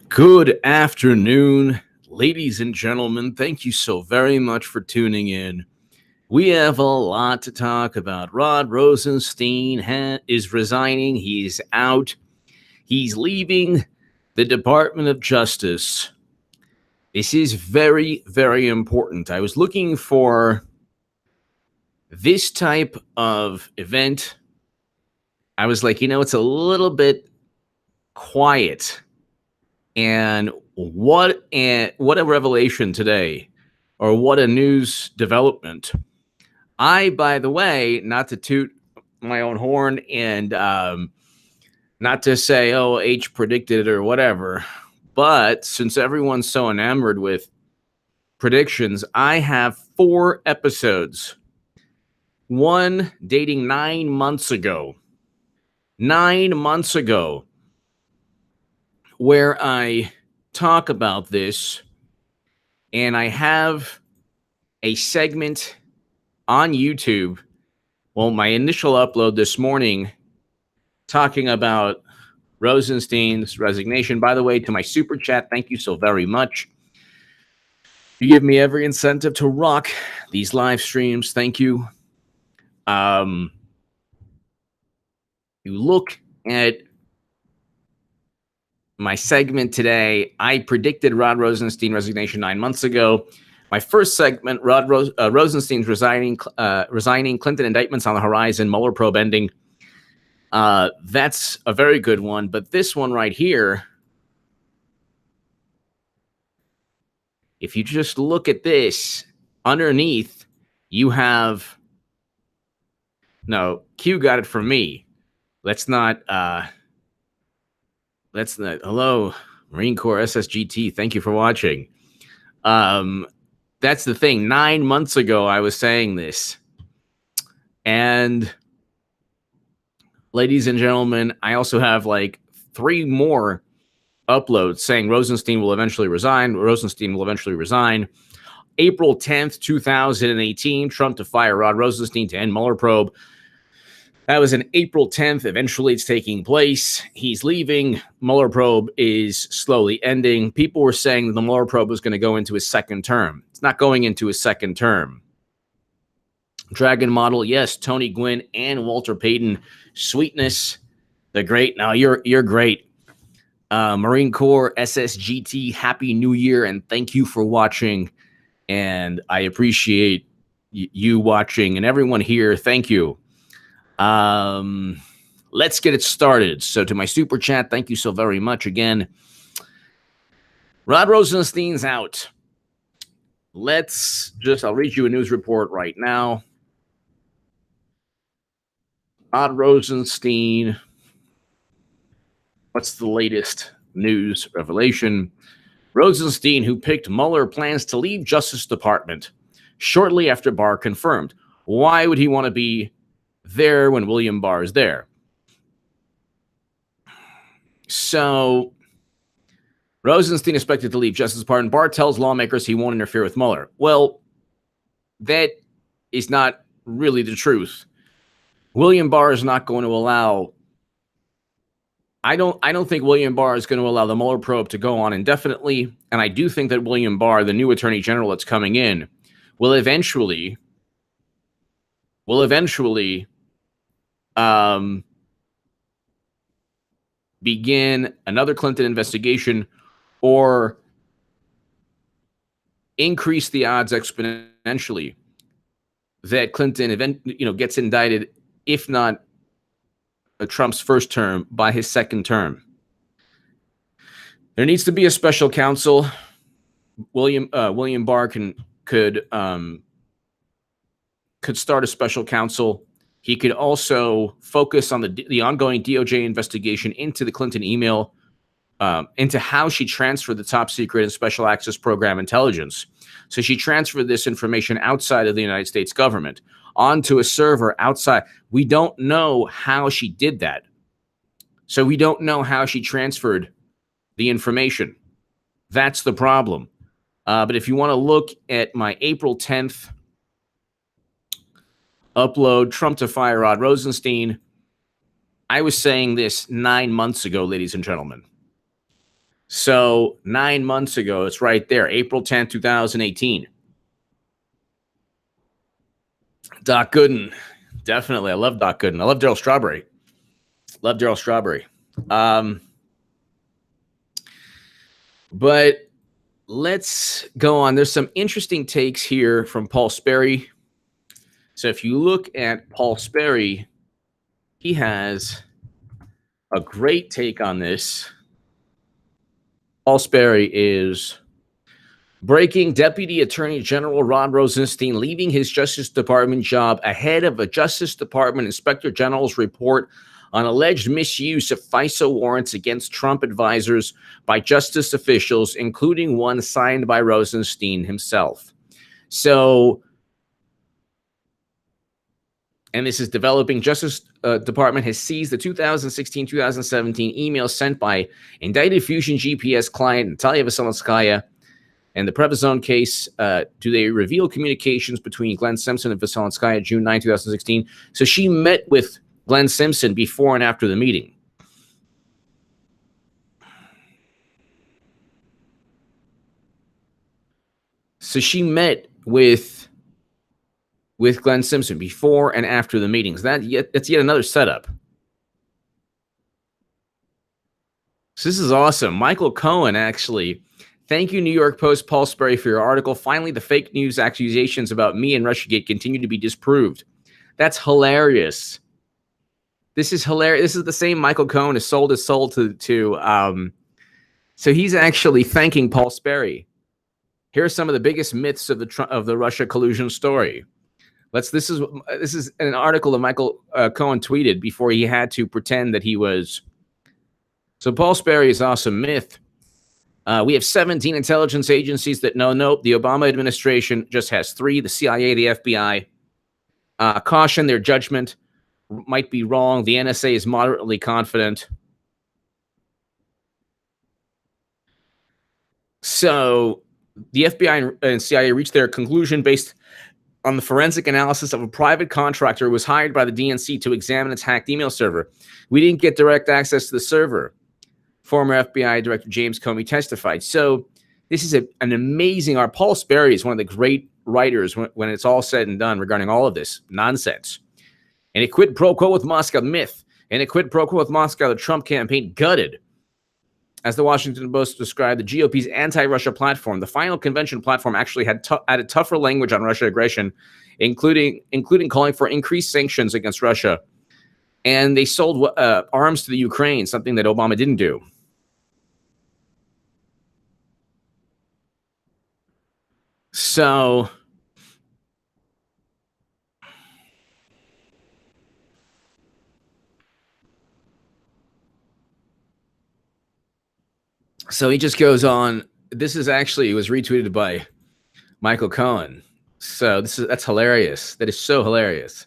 Good afternoon, ladies and gentlemen. Thank you so very much for tuning in. We have a lot to talk about. Rod Rosenstein is resigning. He's out. He's leaving the Department of Justice. This is very, very important. I was looking for this type of event. I was like, it's a little bit quiet. And what a revelation today, or what a news development. By the way, not to toot my own horn and not to say, oh, H predicted it or whatever, but since everyone's so enamored with predictions, I have 4 episodes. One dating 9 months ago. 9 months ago, where I talk about this, and I have a segment on YouTube. Well, my initial upload this morning talking about Rosenstein's resignation. By the way, to my super chat, thank you so very much. You give me every incentive to rock these live streams. Thank you. You look at my segment today. I predicted Rod Rosenstein resignation 9 months ago. My first segment, Rosenstein's resigning, Clinton indictments on the horizon, Mueller probe ending. That's a very good one. But this one right here, if you just look at this, underneath, you have, no, Q got it from me. Hello, Marine Corps SSGT. Thank you for watching. That's the thing. 9 months ago, I was saying this. And ladies and gentlemen, I also have like 3 more uploads saying Rosenstein will eventually resign. Rosenstein will eventually resign. April 10th, 2018, Trump to fire Rod Rosenstein to end Mueller probe. That was on April 10th. Eventually, it's taking place. He's leaving. Mueller probe is slowly ending. People were saying that the Mueller probe was going to go into his second term. It's not going into his second term. Dragon model, yes, Tony Gwynn and Walter Payton. Sweetness, the great. Now, you're great. Marine Corps SSGT, Happy New Year, and thank you for watching. And I appreciate you watching, and everyone here, thank you. Let's get it started. So to my super chat, thank you so very much again. Rod Rosenstein's out. I'll read you a news report right now. Rod Rosenstein. What's the latest news revelation? Rosenstein, who picked Mueller, plans to leave Justice Department shortly after Barr confirmed. Why would he want to be there when William Barr is there? So Rosenstein expected to leave Justice Department. Barr tells lawmakers he won't interfere with Mueller. Well, that is not really the truth. William Barr is not going to allow. I don't think William Barr is going to allow the Mueller probe to go on indefinitely, and I do think that William Barr, the new Attorney General that's coming in, will eventually begin another Clinton investigation or increase the odds exponentially that Clinton gets indicted, if not Trump's first term, by his second term. There needs to be a special counsel. William Barr could start a special counsel. He could also focus on the ongoing DOJ investigation into the Clinton email, into how she transferred the top secret and special access program intelligence. So she transferred this information outside of the United States government onto a server outside. We don't know how she did that. So we don't know how she transferred the information. That's the problem. But if you want to look at my April 10th upload, Trump to fire Rod Rosenstein, I was saying this 9 months ago, ladies and gentlemen. So 9 months ago, it's right there, April 10th, 2018. Doc Gooden, definitely. I love Doc Gooden. I love Darryl Strawberry. Love Darryl Strawberry. But let's go on. There's some interesting takes here from Paul Sperry. So if you look at Paul Sperry, he has a great take on this. Paul Sperry is breaking Deputy Attorney General Rod Rosenstein leaving his Justice Department job ahead of a Justice Department Inspector General's report on alleged misuse of FISA warrants against Trump advisors by justice officials, including one signed by Rosenstein himself. So, and this is developing. Justice Department has seized the 2016-2017 emails sent by indicted Fusion GPS client Natalia Veselnitskaya. And the Prevazone case, do they reveal communications between Glenn Simpson and Veselnitskaya June 9, 2016? So she met with Glenn Simpson before and after the meeting. So she met with Glenn Simpson before and after the meetings. That's yet another setup. So this is awesome. Michael Cohen, actually. Thank you, New York Post, Paul Sperry, for your article. Finally, the fake news accusations about me and Russiagate continue to be disproved. That's hilarious. This is hilarious. This is the same Michael Cohen who sold his soul to so he's actually thanking Paul Sperry. Here are some of the biggest myths of the Russia collusion story. This is an article that Michael Cohen tweeted before he had to pretend that he was. So Paul Sperry is awesome myth. We have 17 intelligence agencies that know. Nope, the Obama administration just has 3, the CIA, the FBI. Caution, their judgment might be wrong. The NSA is moderately confident. So the FBI and CIA reached their conclusion based on the forensic analysis of a private contractor who was hired by the DNC to examine its hacked email server. We didn't get direct access to the server. Former FBI Director James Comey testified. So this is an amazing art. Paul Sperry is one of the great writers when it's all said and done regarding all of this nonsense. And a quid pro quo with Moscow, myth. And a quid pro quo with Moscow, the Trump campaign, gutted. As the Washington Post described, the GOP's anti-Russia platform, the final convention platform, actually had added tougher language on Russia aggression, including calling for increased sanctions against Russia. And they sold arms to the Ukraine, something that Obama didn't do. So he just goes on. This is actually, it was retweeted by Michael Cohen. So that's hilarious. That is so hilarious.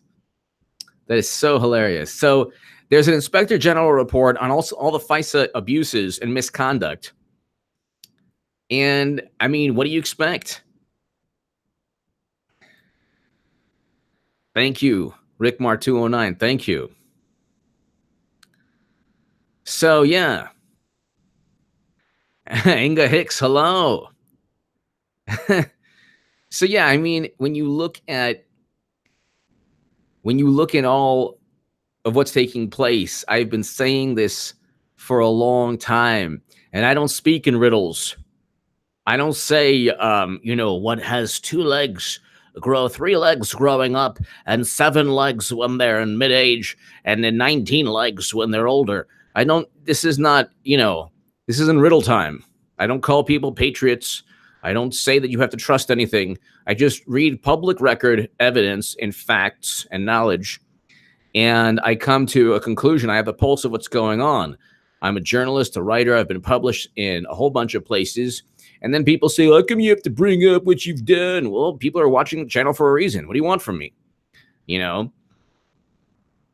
That is so hilarious. So there's an Inspector General report on all the FISA abuses and misconduct. And I mean, what do you expect? Thank you, Rickmar 209. Thank you. So yeah. Inga Hicks, hello. So yeah, I mean, when you look at all of what's taking place, I've been saying this for a long time, and I don't speak in riddles. I don't say, what has 2 legs grow 3 legs growing up, and 7 legs when they're in mid-age, and then 19 legs when they're older. This is not, this isn't riddle time. I don't call people patriots. I don't say that you have to trust anything. I just read public record evidence and facts and knowledge, and I come to a conclusion. I have a pulse of what's going on. I'm a journalist, a writer. I've been published in a whole bunch of places. And then people say, how come you have to bring up what you've done? Well, people are watching the channel for a reason. What do you want from me?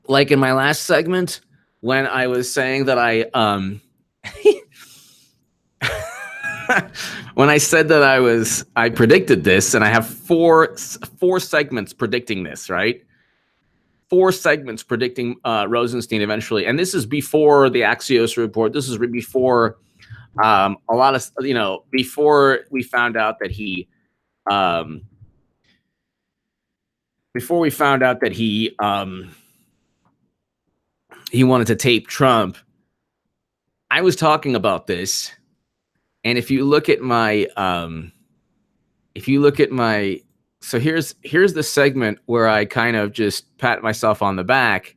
Like in my last segment, when I was saying that when I said that I predicted this, and I have four segments predicting this, right? 4 segments predicting Rosenstein eventually. And this is before the Axios report. This is before A lot of, before we found out that um, he wanted to tape Trump, I was talking about this, and if you look at my, so here's the segment where I kind of just pat myself on the back.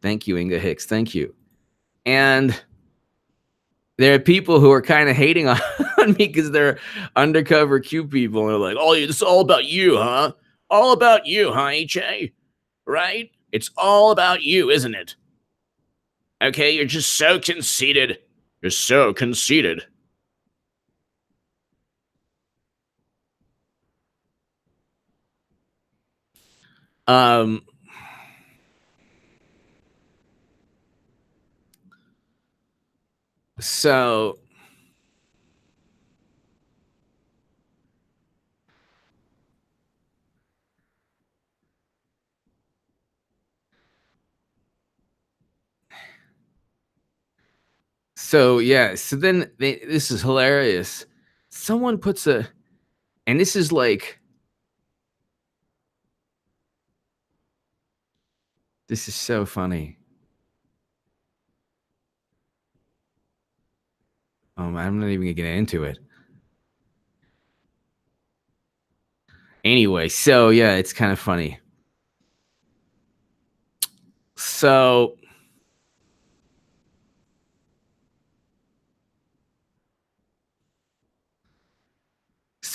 Thank you, Inga Hicks. Thank you. And there are people who are kind of hating on me because they're undercover Q people, and they're like, "Oh, it's all about you, huh? All about you, huh, HA? Right? It's all about you, isn't it? Okay, you're just so conceited. You're so conceited." Um. So yeah. So then this is hilarious. Someone puts and this is like, this is so funny. I'm not even gonna get into it. Anyway, so yeah, it's kind of funny. So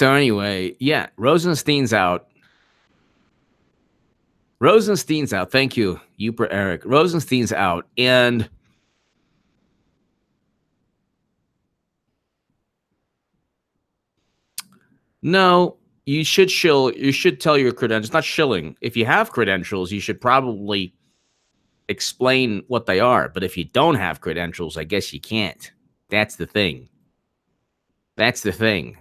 anyway, yeah, Rosenstein's out. Rosenstein's out. Thank you, Uper Eric. Rosenstein's out, and no, you should shill. You should tell your credentials. Not shilling. If you have credentials, you should probably explain what they are. But if you don't have credentials, I guess you can't. That's the thing. That's the thing.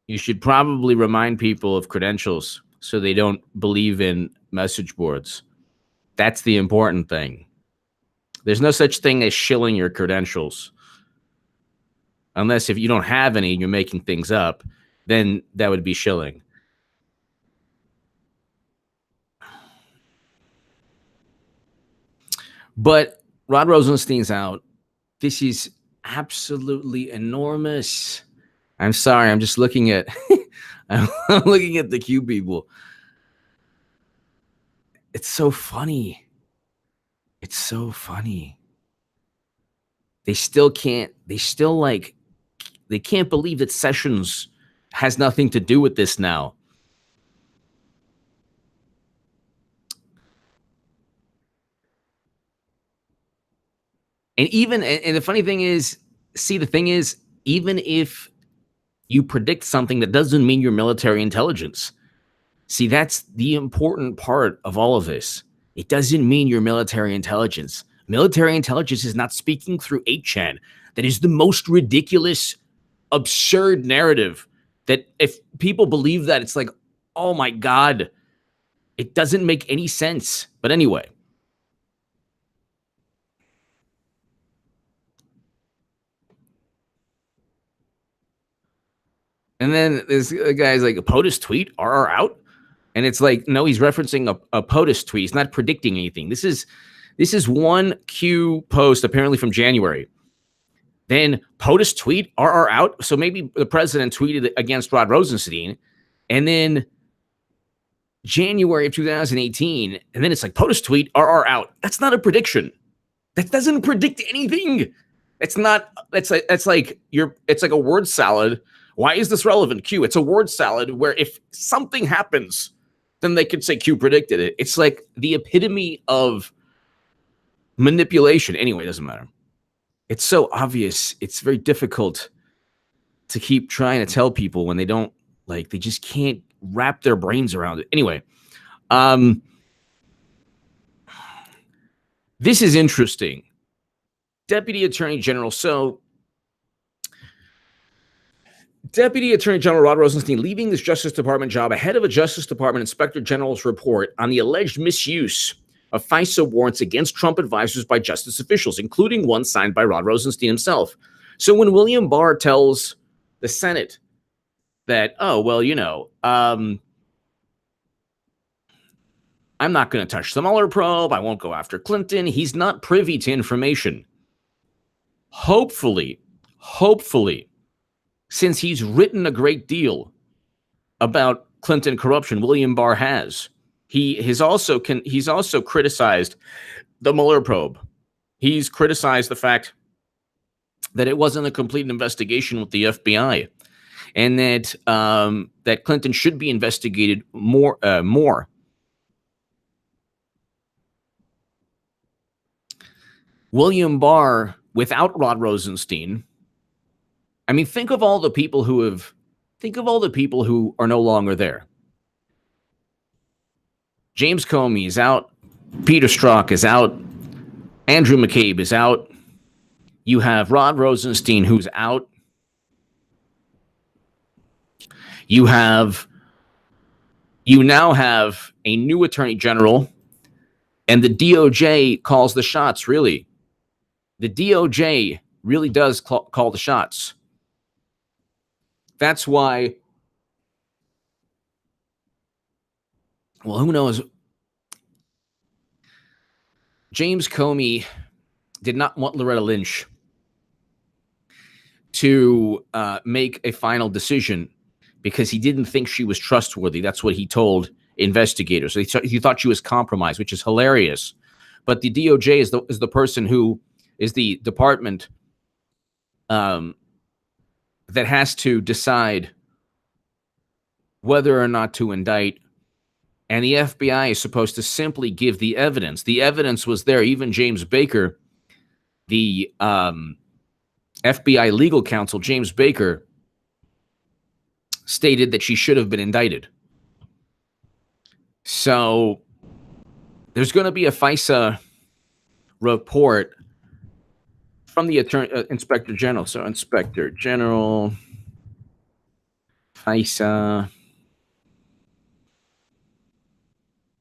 You should probably remind people of credentials so they don't believe in message boards. That's the important thing. There's no such thing as shilling your credentials. Unless if you don't have any and you're making things up, then that would be shilling. But Rod Rosenstein's out. This is absolutely enormous. I'm sorry. I'm just looking at I'm looking at the Q people. It's so funny. It's so funny. They still can't they can't believe that Sessions has nothing to do with this now. And the funny thing is, the thing is, even if you predict something, that doesn't mean you're military intelligence. See, that's the important part of all of this. It doesn't mean you're military intelligence. Military intelligence is not speaking through 8chan. That is the most ridiculous, absurd narrative that if people believe that, it's like, oh my God, it doesn't make any sense. But anyway. And then this guy's like, a POTUS tweet, RR out? And it's like, no, he's referencing a POTUS tweet. He's not predicting anything. This is one Q post apparently from January. Then POTUS tweet, RR out. So maybe the president tweeted against Rod Rosenstein. And then January of 2018. And then it's like POTUS tweet, RR out. That's not a prediction. That doesn't predict anything. It's not, it's like a word salad. Why is this relevant? Q. It's a word salad where if something happens, then they could say Q predicted it. It's like the epitome of manipulation. Anyway, it doesn't matter. It's so obvious. It's very difficult to keep trying to tell people when they don't, like, they just can't wrap their brains around it. Anyway, this is interesting. Deputy Attorney General. So, Deputy Attorney General Rod Rosenstein leaving his Justice Department job ahead of a Justice Department Inspector General's report on the alleged misuse of FISA warrants against Trump advisors by justice officials, including one signed by Rod Rosenstein himself. So when William Barr tells the Senate that, oh, well, I'm not going to touch the Mueller probe, I won't go after Clinton, he's not privy to information. Hopefully, since he's written a great deal about Clinton corruption, William Barr has. He's also criticized the Mueller probe. He's criticized the fact that it wasn't a complete investigation with the FBI, and that that Clinton should be investigated more. William Barr, without Rod Rosenstein, I mean, think of all the people who are no longer there. James Comey is out. Peter Strzok is out. Andrew McCabe is out. You have Rod Rosenstein, who's out. You now have a new attorney general, and the DOJ calls the shots, really. The DOJ really does call the shots. That's why, well, who knows? James Comey did not want Loretta Lynch to make a final decision because he didn't think she was trustworthy. That's what he told investigators. He thought she was compromised, which is hilarious. But the DOJ is the person who is the department that has to decide whether or not to indict. And the FBI is supposed to simply give the evidence. The evidence was there. Even James Baker, the FBI legal counsel, James Baker, stated that she should have been indicted. So there's going to be a FISA report from the Inspector General. So Inspector General, FISA,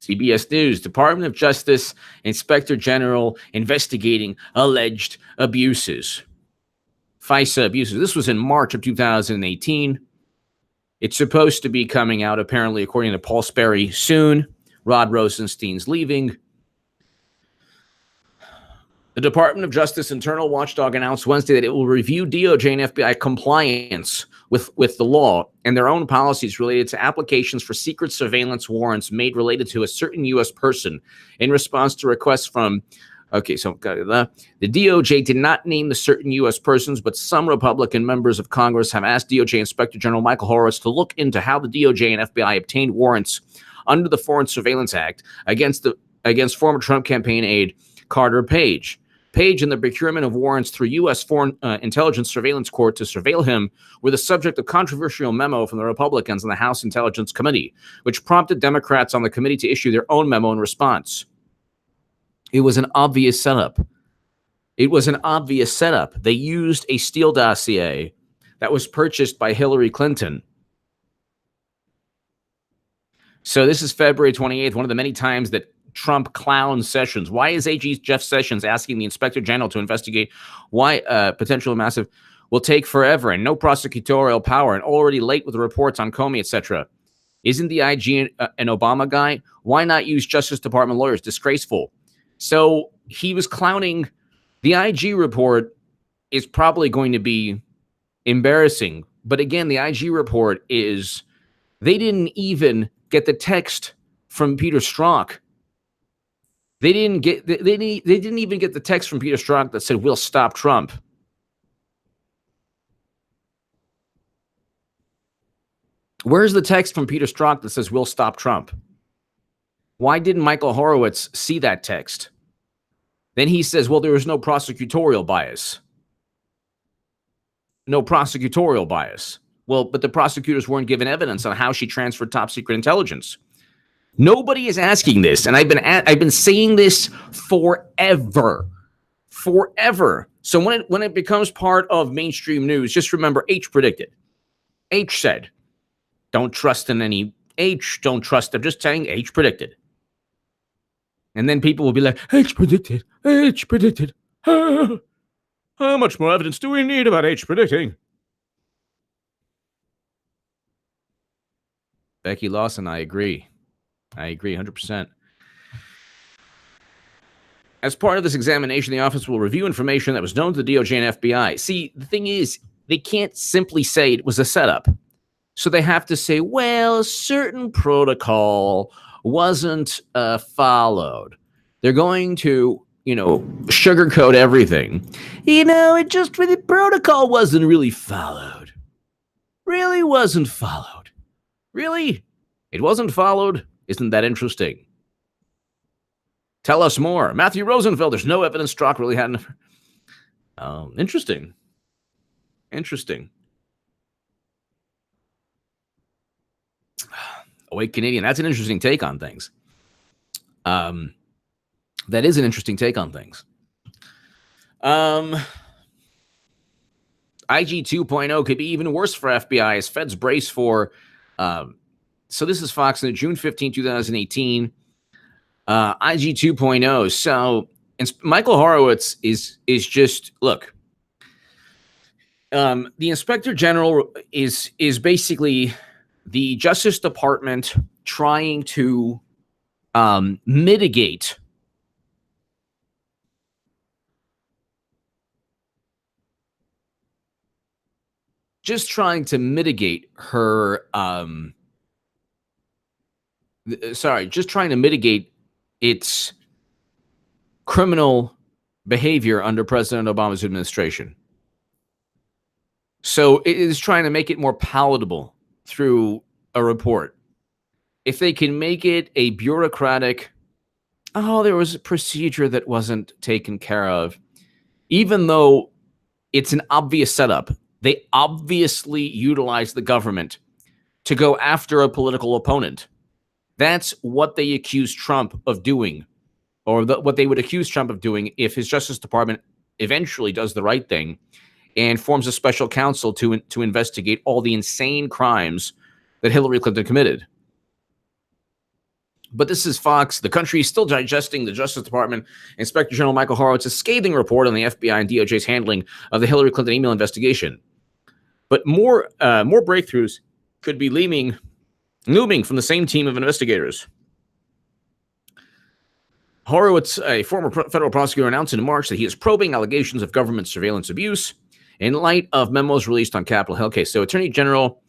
CBS News, Department of Justice, Inspector General investigating alleged abuses. FISA abuses. This was in March of 2018. It's supposed to be coming out, apparently, according to Paul Sperry, soon. Rod Rosenstein's leaving. The Department of Justice internal watchdog announced Wednesday that it will review DOJ and FBI compliance with the law and their own policies related to applications for secret surveillance warrants made related to a certain U.S. person in response to requests from the DOJ did not name the certain U.S. persons, but some Republican members of Congress have asked DOJ Inspector General Michael Horowitz to look into how the DOJ and FBI obtained warrants under the Foreign Surveillance Act against former Trump campaign aide Carter Page. Page and the procurement of warrants through U.S. Foreign Intelligence Surveillance Court to surveil him were the subject of controversial memo from the Republicans in the House Intelligence Committee, which prompted Democrats on the committee to issue their own memo in response. It was an obvious setup. They used a Steele dossier that was purchased by Hillary Clinton. So this is February 28th, one of the many times that Trump clowns Sessions. Why is AG Jeff Sessions asking the Inspector General to investigate why potential massive will take forever and no prosecutorial power and already late with the reports on Comey, etc.? Isn't the IG an Obama guy? Why not use Justice Department lawyers? Disgraceful. So he was clowning. The IG report is probably going to be embarrassing. But again, the IG report is, they didn't even get the text from Peter Strzok. They didn't even get the text from Peter Strzok that said, "We'll stop Trump." Where's the text from Peter Strzok that says, "We'll stop Trump"? Why didn't Michael Horowitz see that text? Then he says, well, there was no prosecutorial bias. No prosecutorial bias. Well, but the prosecutors weren't given evidence on how she transferred top secret intelligence. Nobody is asking this, and I've been saying this forever. So when it becomes part of mainstream news, just remember H predicted. H said, don't trust in any H, don't trust. I'm just saying H predicted. And then people will be like, H predicted, H predicted. How much more evidence do we need about H predicting? Becky Lawson, I agree. I agree 100%. As part of this examination, the office will review information that was known to the DOJ and FBI. See, the thing is, they can't simply say it was a setup. So they have to say, well, a certain protocol wasn't followed. They're going to, sugarcoat everything. The protocol wasn't really followed. Really wasn't followed. Really? It wasn't followed? Isn't that interesting? Tell us more. Matthew Rosenfeld, there's no evidence Strzok really had an... Interesting. Awake Canadian, that's an interesting take on things. That is an interesting take on things. IG 2.0 could be even worse for FBI as feds brace for... so this is Fox News, June 15, 2018. IG 2.0. So Michael Horowitz is just... Look, the Inspector General is basically the Justice Department trying to mitigate her just trying to mitigate its criminal behavior under President Obama's administration. So it is trying to make it more palatable through a report. If they can make it a bureaucratic, there was a procedure that wasn't taken care of, even though it's an obvious setup. They obviously utilize the government to go after a political opponent. That's what they accuse Trump of doing, or what they would accuse Trump of doing if his Justice Department eventually does the right thing and forms a special counsel to investigate all the insane crimes that Hillary Clinton committed. But this is Fox. The country is still digesting the Justice Department Inspector General Michael Horowitz's scathing report on the FBI and DOJ's handling of the Hillary Clinton email investigation. But more breakthroughs could be looming from the same team of investigators. Horowitz, a former federal prosecutor, announced in March that he is probing allegations of government surveillance abuse in light of memos released on Capitol Hill. Okay, so Attorney General...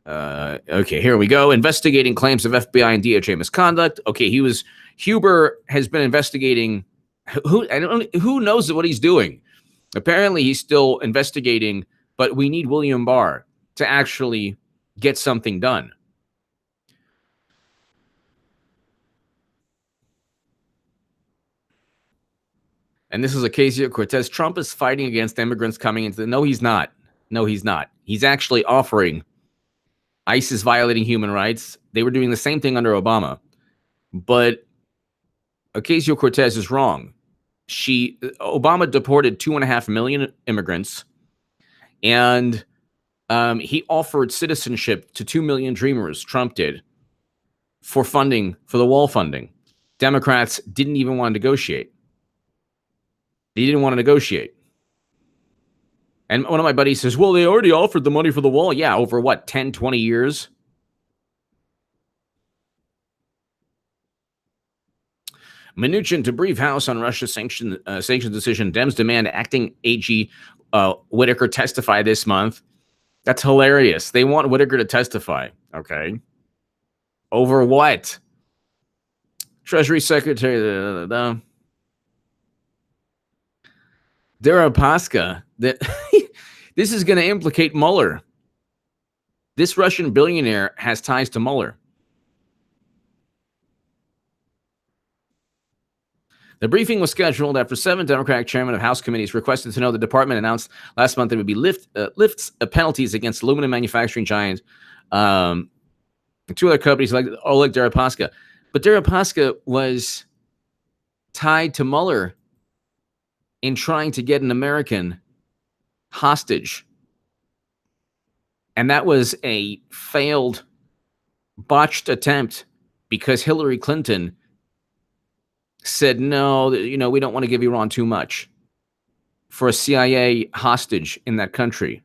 okay, here we go. Investigating claims of FBI and DOJ misconduct. Okay, Huber has been investigating. Who knows what he's doing? Apparently, he's still investigating, but we need William Barr to actually get something done. And this is Ocasio-Cortez. Trump is fighting against immigrants coming into... No, he's not. He's actually offering... ICE is violating human rights. They were doing the same thing under Obama. But Ocasio-Cortez is wrong. Obama deported 2.5 million immigrants, and he offered citizenship to 2 million dreamers, Trump did, for the wall funding. Democrats didn't even want to negotiate. They didn't want to negotiate. And one of my buddies says, well, they already offered the money for the wall. Yeah, over what, 10, 20 years? Mnuchin to brief House on Russia's sanctions decision. Dems demand acting AG Whitaker testify this month. That's hilarious. They want Whitaker to testify. Okay. Over what? Treasury Secretary... Deripaska, that this is going to implicate Mueller. This Russian billionaire has ties to Mueller. The briefing was scheduled after 7 Democratic chairmen of House committees requested to know the department announced last month it would be lifts penalties against aluminum manufacturing giant, 2 other companies like Oleg Deripaska. But Deripaska was tied to Mueller in trying to get an American hostage. And that was a failed, botched attempt because Hillary Clinton said, no, we don't want to give Iran too much for a CIA hostage in that country.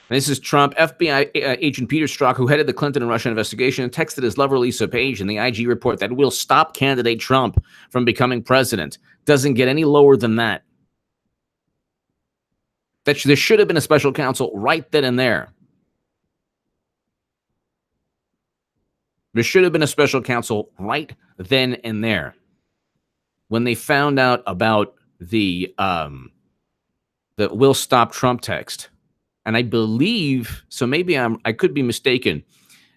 And this is Trump. FBI agent Peter Strzok, who headed the Clinton and Russia investigation, texted his lover Lisa Page in the IG report that will stop candidate Trump from becoming president. Doesn't get any lower than that. There should have been a special counsel right then and there. There should have been a special counsel right then and there when they found out about the "Will Stop Trump" text. And I believe, so maybe I could be mistaken.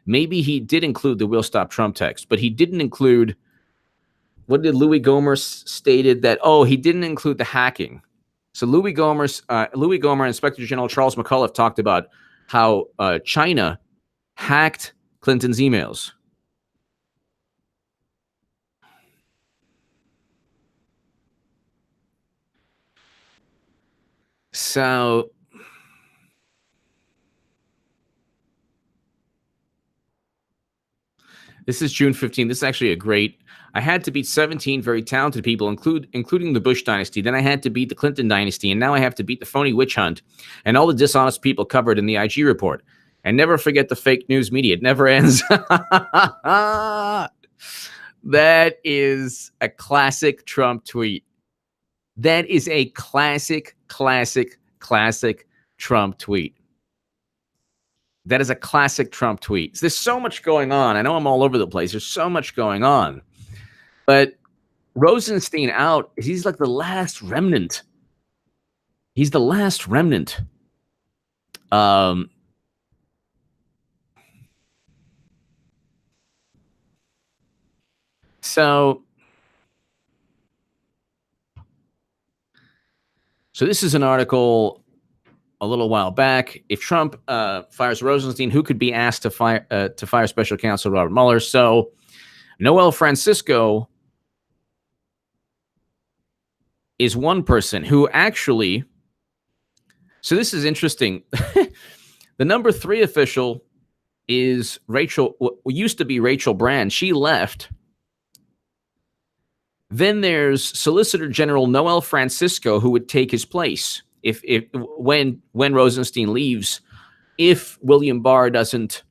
Maybe he did include the "Will Stop Trump" text, but he didn't include. What did Louis Gohmert stated that? Oh, he didn't include the hacking. So Louis Gohmert, Inspector General Charles McAuliffe talked about how China hacked Clinton's emails. So this is June 15th. This is actually a great. I had to beat 17 very talented people, including the Bush dynasty. Then I had to beat the Clinton dynasty, and now I have to beat the phony witch hunt and all the dishonest people covered in the IG report. And never forget the fake news media. It never ends. That is a classic Trump tweet. That is a classic Trump tweet. That is a classic Trump tweet. There's so much going on. I know I'm all over the place. There's so much going on. But Rosenstein out, he's like the last remnant. He's the last remnant. So this is an article a little while back. If Trump fires Rosenstein, who could be asked to fire Special Counsel Robert Mueller? So Noel Francisco is one person who actually. So this is interesting. The number 3 official is Rachel. Used to be Rachel Brand. She left. Then there's Solicitor General Noel Francisco, who would take his place when Rosenstein leaves, if William Barr doesn't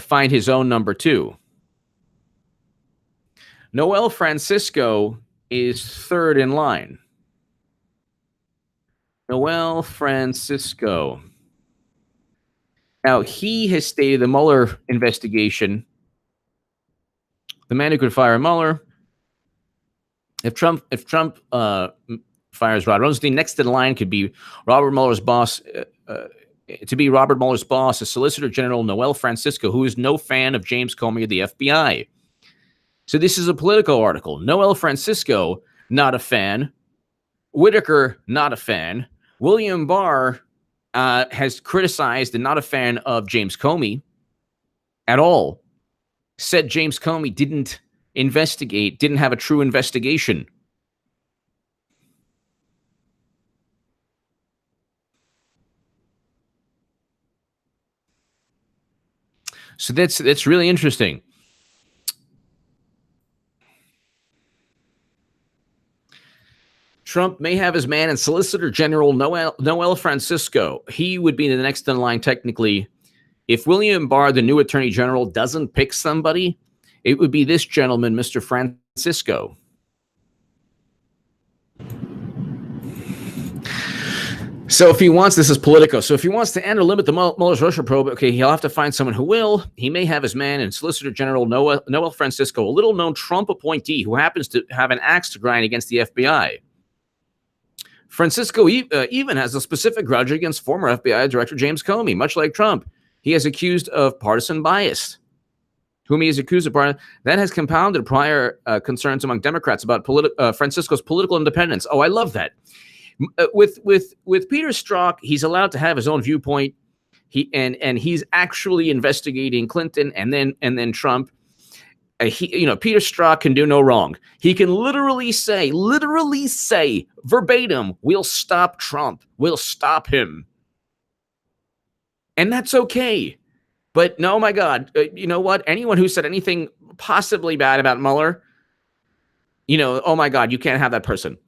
find his own number 2. Noel Francisco is 3rd in line. Noel Francisco. Now, he has stated the Mueller investigation, the man who could fire Mueller, if Trump fires Rod Rosenstein, next in line could be Robert Mueller's boss. To be Robert Mueller's boss is Solicitor General Noel Francisco, who is no fan of James Comey or the FBI. So this is a Politico article. Noel Francisco, not a fan. Whitaker, not a fan. William Barr has criticized and not a fan of James Comey at all. Said James Comey didn't have a true investigation. So that's really interesting. Trump may have his man and Solicitor General Noel Francisco. He would be the next in line technically. If William Barr, the new Attorney General, doesn't pick somebody, it would be this gentleman, Mr. Francisco. So if he wants, this is Politico. So if he wants to end or limit the Mueller's Russia probe, okay, he'll have to find someone who will. He may have his man and Solicitor General Noel Francisco, a little-known Trump appointee who happens to have an axe to grind against the FBI. Francisco even has a specific grudge against former FBI Director James Comey, much like Trump. He is accused of partisan bias. That has compounded prior concerns among Democrats about Francisco's political independence. Oh, I love that. With Peter Strzok, he's allowed to have his own viewpoint. He's actually investigating Clinton and then Trump. Peter Strzok can do no wrong. He can literally say verbatim, we'll stop Trump. We'll stop him. And that's okay. But no, my God, you know what? Anyone who said anything possibly bad about Mueller, oh my God, you can't have that person.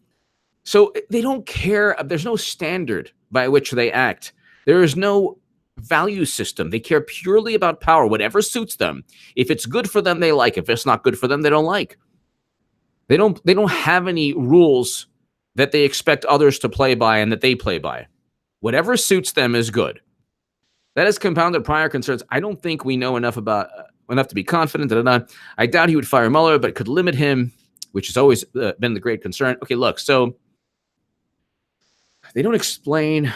So they don't care. There's no standard by which they act. There is no value system. They care purely about power, whatever suits them. If it's good for them, they like. If it's not good for them, they don't like. They don't have any rules that they expect others to play by and that they play by. Whatever suits them is good. That has compounded prior concerns. I don't think we know enough to be confident. I doubt he would fire Mueller, but could limit him, which has always been the great concern. Okay, look, so they don't explain.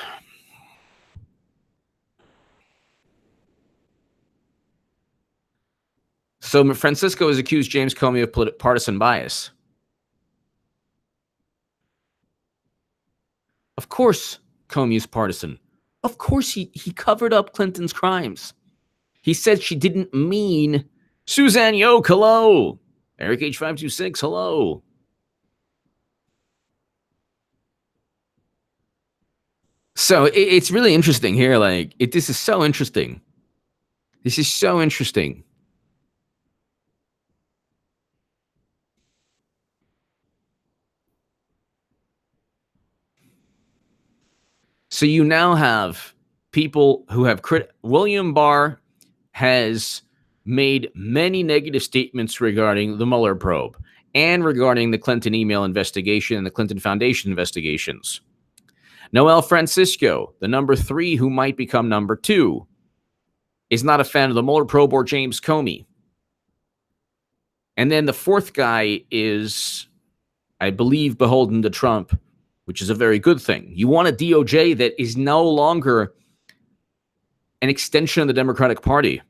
So Francisco has accused James Comey of partisan bias. Of course, Comey is partisan. Of course, he covered up Clinton's crimes. He said she didn't mean Suzanne Yoke, hello. Eric H526, hello. So it's really interesting here. This is so interesting. This is so interesting. So you now have people who have William Barr has made many negative statements regarding the Mueller probe and regarding the Clinton email investigation and the Clinton Foundation investigations. Noel Francisco, the number 3 who might become number 2, is not a fan of the Mueller probe or James Comey. And then the 4th guy is, I believe, beholden to Trump, which is a very good thing. You want a DOJ that is no longer an extension of the Democratic Party.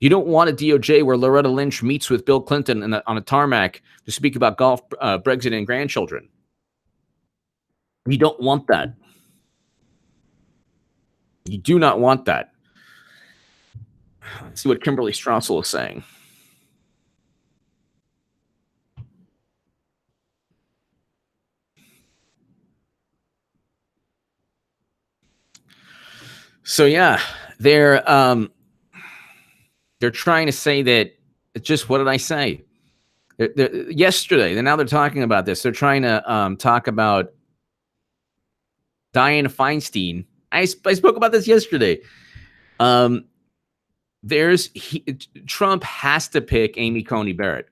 You don't want a DOJ where Loretta Lynch meets with Bill Clinton on a tarmac to speak about golf, Brexit, and grandchildren. You don't want that. You do not want that. Let's see what Kimberly Strassel is saying. So yeah, they're trying to say that. Just what did I say? Yesterday, and now they're talking about this. They're trying to talk about Dianne Feinstein. I spoke about this yesterday. Trump has to pick Amy Coney Barrett.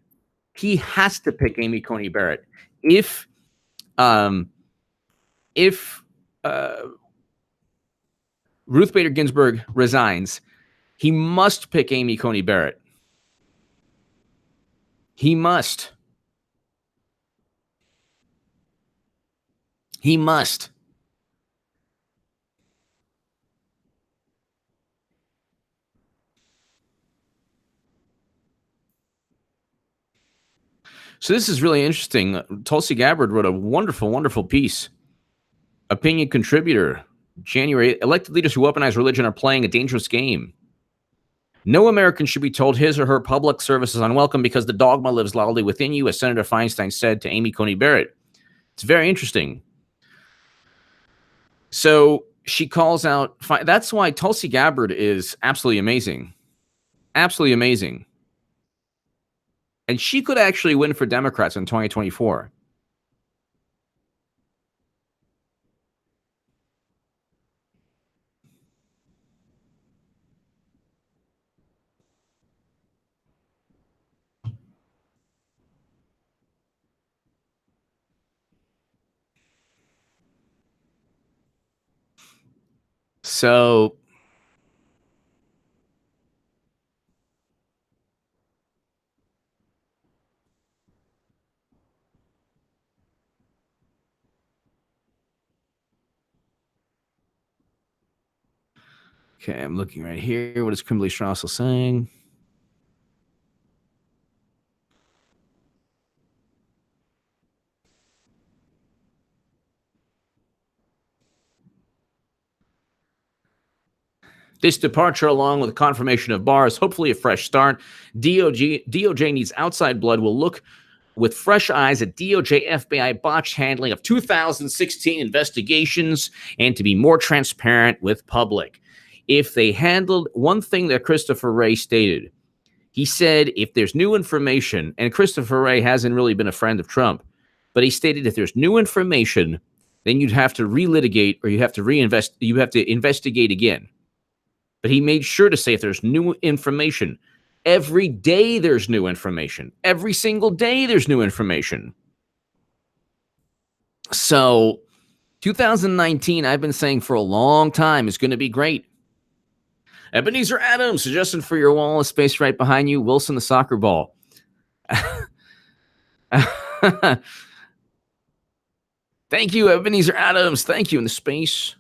He has to pick Amy Coney Barrett. If Ruth Bader Ginsburg resigns, he must pick Amy Coney Barrett. He must. He must. So this is really interesting. Tulsi Gabbard wrote a wonderful, wonderful piece. Opinion contributor, January. Elected leaders who weaponize religion are playing a dangerous game. No American should be told his or her public service is unwelcome because the dogma lives loudly within you, as Senator Feinstein said to Amy Coney Barrett. It's very interesting. So she calls out. That's why Tulsi Gabbard is absolutely amazing. Absolutely amazing. And she could actually win for Democrats in 2024. So okay, I'm looking right here. What is Kimberly Strassel saying? This departure, along with confirmation of Barr, is hopefully a fresh start. DOJ needs outside blood. Will look with fresh eyes at DOJ FBI botched handling of 2016 investigations and to be more transparent with public. If they handled one thing that Christopher Wray stated, he said if there's new information, and Christopher Wray hasn't really been a friend of Trump, but he stated if there's new information, then you'd have to relitigate or you have to investigate again. But he made sure to say if there's new information, every day there's new information. Every single day there's new information. So 2019, I've been saying for a long time, is going to be great. Ebenezer Adams, suggestion for your wall is space right behind you. Wilson the soccer ball. Thank you, Ebenezer Adams. Thank you. In the space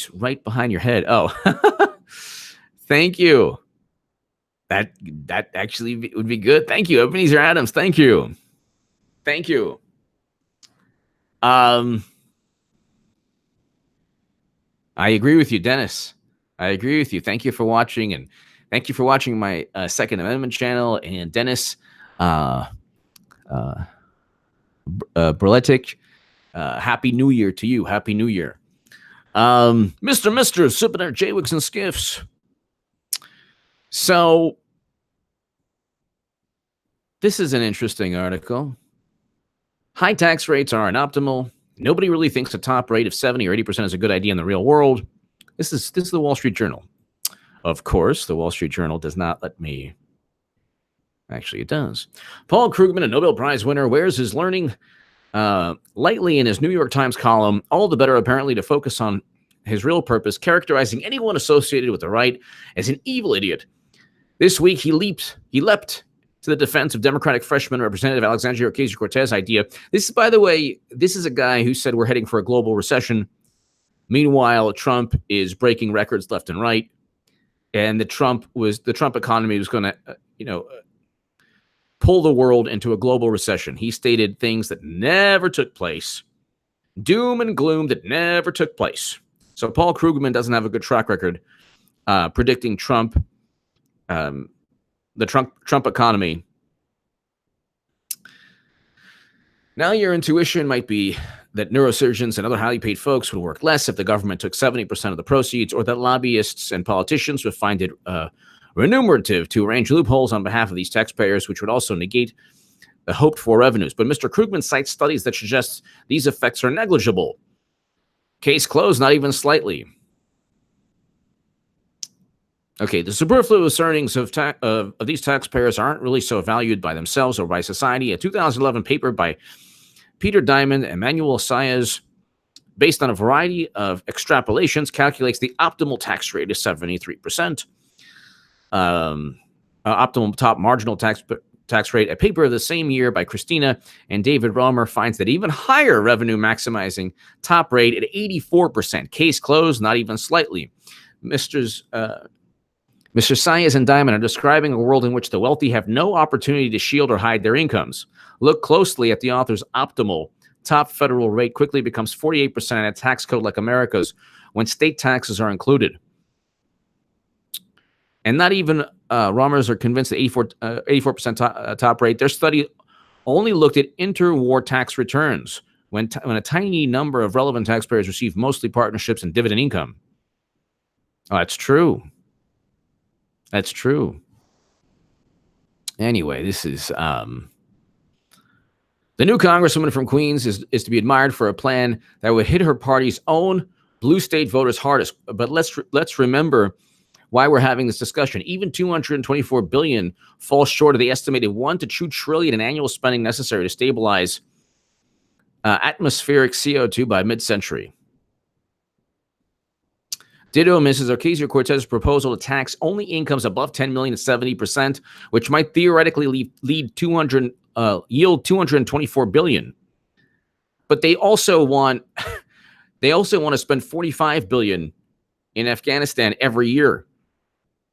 right behind your head. Oh, thank you. That actually would be good. Thank you, Ebenezer Adams. Thank you. Thank you. I agree with you, Dennis. I agree with you. Thank you for watching, and thank you for watching my Second Amendment channel. And Dennis Berletic, Happy New Year to you. Happy New Year. Mr. sipping our J-Wigs and Skiffs. So this is an interesting article. High tax rates are inoptimal. Nobody really thinks a top rate of 70 or 80% is a good idea in the real world. This is the Wall Street Journal. Of course, the Wall Street Journal does not let me. Actually, it does. Paul Krugman, a Nobel Prize winner, wears his learning lightly in his New York Times column, all the better apparently to focus on his real purpose, characterizing anyone associated with the right as an evil idiot. This week, he leapt to the defense of Democratic freshman Representative Alexandria Ocasio-Cortez idea. This is, by the way, this is a guy who said we're heading for a global recession. Meanwhile, Trump is breaking records left and right, and the Trump economy was going to, pull the world into a global recession. He stated things that never took place, doom and gloom that never took place. So Paul Krugman doesn't have a good track record predicting Trump, the Trump economy. Now your intuition might be that neurosurgeons and other highly paid folks would work less if the government took 70% of the proceeds, or that lobbyists and politicians would find it remunerative to arrange loopholes on behalf of these taxpayers, which would also negate the hoped-for revenues. But Mr. Krugman cites studies that suggest these effects are negligible. Case closed, not even slightly. Okay, the superfluous earnings of these taxpayers aren't really so valued by themselves or by society. A 2011 paper by Peter Diamond and Manuel Saez, based on a variety of extrapolations, calculates the optimal tax rate is 73%. Optimal top marginal tax rate. A paper of the same year by Christina and David Romer finds that even higher revenue maximizing top rate at 84%. Case closed, not even slightly. Mr. Saez and Diamond are describing a world in which the wealthy have no opportunity to shield or hide their incomes. Look closely at the author's optimal top federal rate quickly becomes 48% in a tax code like America's when state taxes are included. And not even Romers are convinced that 84% top rate. Their study only looked at interwar tax returns when a tiny number of relevant taxpayers receive mostly partnerships and dividend income. Oh, that's true. That's true. Anyway, this is the new Congresswoman from Queens is to be admired for a plan that would hit her party's own blue state voters hardest. But let's remember why we're having this discussion. Even $224 billion falls short of the estimated $1 to $2 trillion in annual spending necessary to stabilize atmospheric CO2 by mid-century. Ditto Mrs. Ocasio-Cortez's proposal to tax only incomes above $10 million to 70%, which might theoretically yield $224 billion. But they also want to spend $45 billion in Afghanistan every year.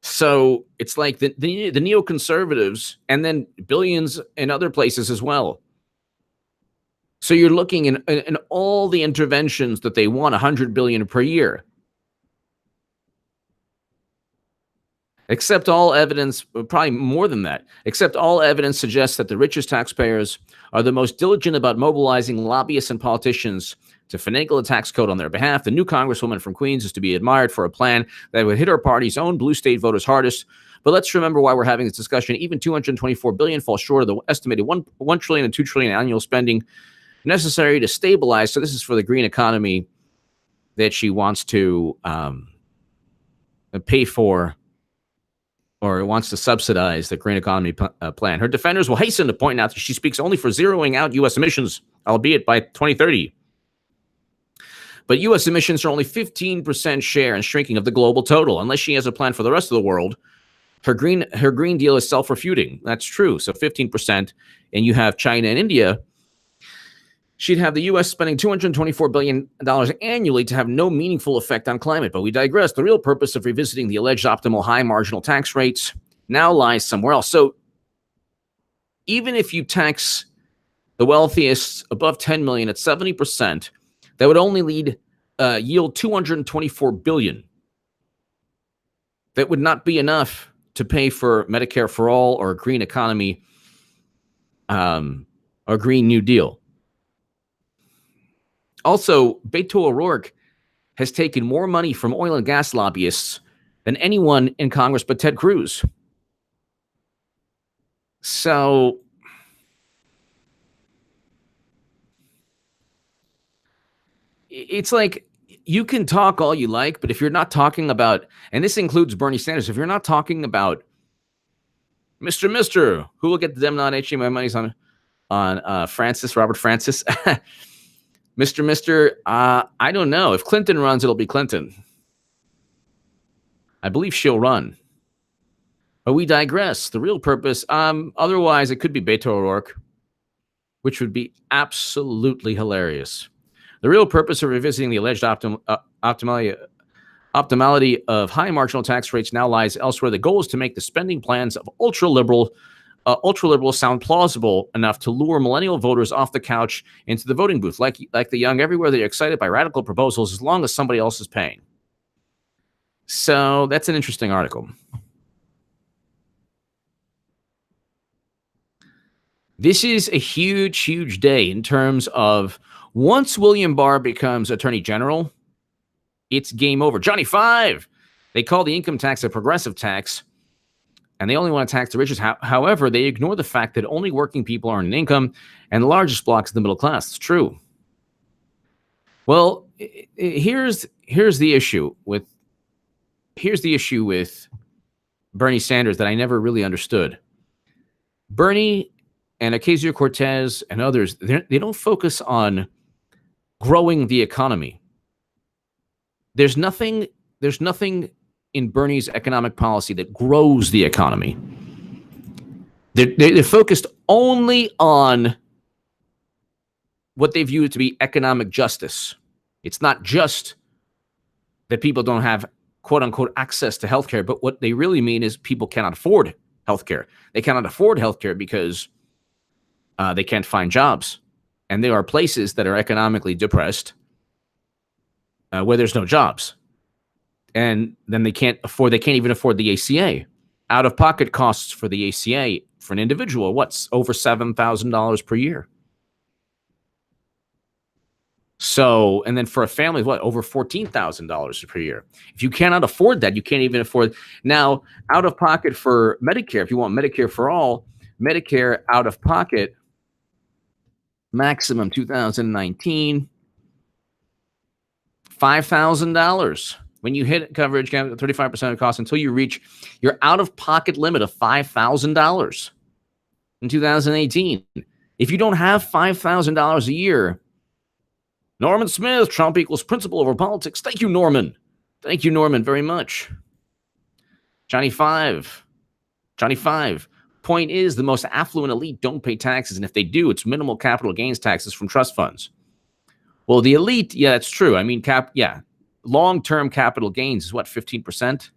So it's like the neoconservatives, and then billions in other places as well. So you're looking in all the interventions that they want $100 billion per year. Except all evidence, probably more than that, except all evidence suggests that the richest taxpayers are the most diligent about mobilizing lobbyists and politicians to finagle a tax code on their behalf. The new Congresswoman from Queens is to be admired for a plan that would hit her party's own blue state voters hardest. But let's remember why we're having this discussion. Even $224 billion falls short of the estimated $1 trillion and $2 trillion annual spending necessary to stabilize. So this is for the green economy that she wants to pay for, or wants to subsidize the green economy plan. Her defenders will hasten to point out that she speaks only for zeroing out U.S. emissions, albeit by 2030. But U.S. emissions are only 15% share and shrinking of the global total. Unless she has a plan for the rest of the world, her green deal is self-refuting. That's true. So 15%, and you have China and India. She'd have the U.S. spending $224 billion annually to have no meaningful effect on climate. But we digress. The real purpose of revisiting the alleged optimal high marginal tax rates now lies somewhere else. So even if you tax the wealthiest above $10 million at 70%, that would only yield $224 billion. That would not be enough to pay for Medicare for all or a green economy or Green New Deal. Also, Beto O'Rourke has taken more money from oil and gas lobbyists than anyone in Congress but Ted Cruz. So it's like, you can talk all you like, but if you're not talking about, and this includes Bernie Sanders, if you're not talking about Mr. Who will get the Demnon HMI monies on Robert Francis? Mr. I don't know. If Clinton runs, it'll be Clinton. I believe she'll run. But we digress. The real purpose, otherwise, it could be Beto O'Rourke, which would be absolutely hilarious. The real purpose of revisiting the alleged optimality of high marginal tax rates now lies elsewhere. The goal is to make the spending plans of ultra-liberals sound plausible enough to lure millennial voters off the couch into the voting booth. Like the young everywhere, they're excited by radical proposals as long as somebody else is paying. So that's an interesting article. This is a huge, huge day in terms of once William Barr becomes Attorney General, it's game over. Johnny Five, they call the income tax a progressive tax, and they only want to tax the richest. However, they ignore the fact that only working people earn an income, and the largest block is the middle class. It's true. Well, here's the issue with Bernie Sanders that I never really understood. Bernie and Ocasio-Cortez and others, they don't focus on growing the economy. There's nothing in Bernie's economic policy that grows the economy. They're focused only on what they view to be economic justice. It's not just that people don't have, quote unquote, access to healthcare, but what they really mean is people cannot afford healthcare. They cannot afford healthcare because they can't find jobs. And there are places that are economically depressed where there's no jobs. And then they can't even afford the ACA. Out-of-pocket costs for the ACA for an individual, what's over $7,000 per year? So, and then for a family, what, over $14,000 per year? If you cannot afford that, you can't even afford. Now, out-of-pocket for Medicare, if you want Medicare for all, Medicare out-of-pocket, maximum 2019, $5,000. When you hit coverage, 35% of the cost until you reach your out-of-pocket limit of $5,000 in 2018. If you don't have $5,000 a year, Norman Smith, Trump equals principle over politics. Thank you, Norman. Thank you, Norman, very much. Johnny Five. Point is, the most affluent elite don't pay taxes, and if they do, it's minimal capital gains taxes from trust funds. Well, the elite, yeah, that's true. I mean, long-term capital gains is what, 15%?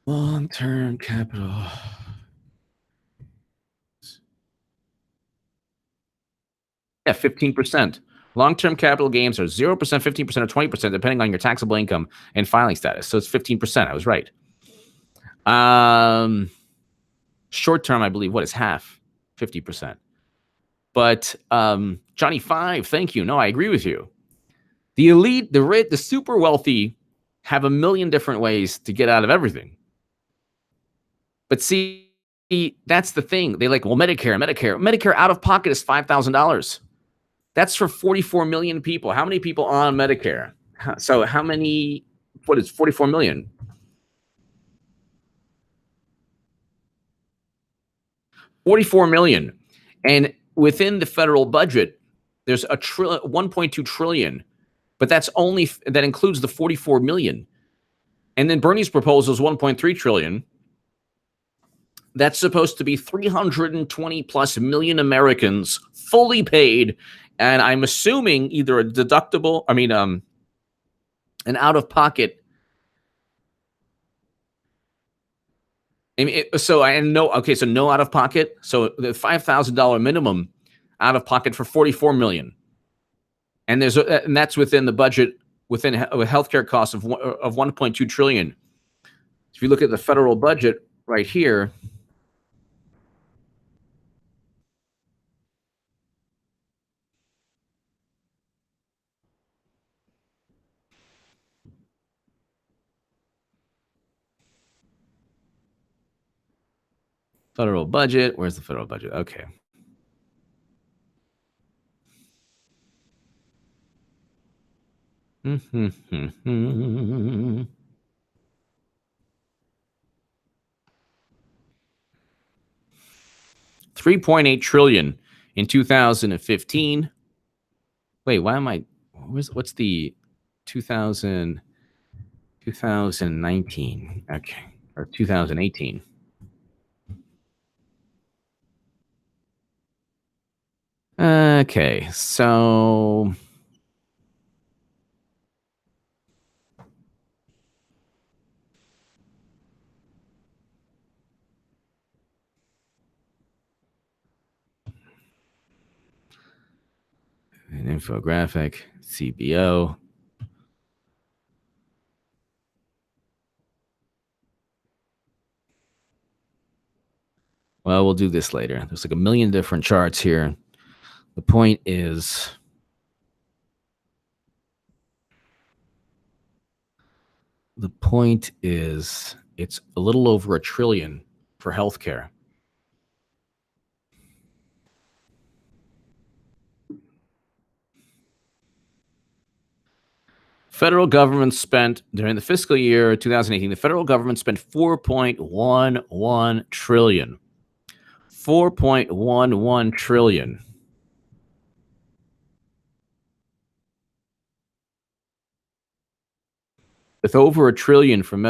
Long-term capital. Yeah, 15%. Long-term capital gains are 0%, 15%, or 20%, depending on your taxable income and filing status. So it's 15%. I was right. Short-term, I believe, is half, 50%. But Johnny 5, thank you. No, I agree with you. The elite, the rich, the super wealthy have a million different ways to get out of everything. But see, that's the thing. They Medicare out of pocket is $5,000. That's for 44 million people. How many people on Medicare? So how many? What is 44 million? 44 million. And within the federal budget, there's 1.2 trillion, but that includes the 44 million. And then Bernie's proposal is 1.3 trillion. That's supposed to be 320 plus million Americans fully paid. And I'm assuming either a deductible, an out of pocket. So no out of pocket. So the $5,000 minimum out of pocket for 44 million. And that's within the budget, within a healthcare cost of 1.2 trillion. If you look at the federal budget right here, federal budget. Where's the federal budget? Okay. $3.8 trillion in 2015. Wait, why am I? What's the 2019? Okay, or 2018. Okay, so an infographic, CBO. Well, we'll do this later. There's like a million different charts here. The point is, it's a little over $1 trillion for healthcare. Federal government spent during the fiscal year 2018. The federal government spent $4.11 trillion. $4.11 trillion. With over $1 trillion for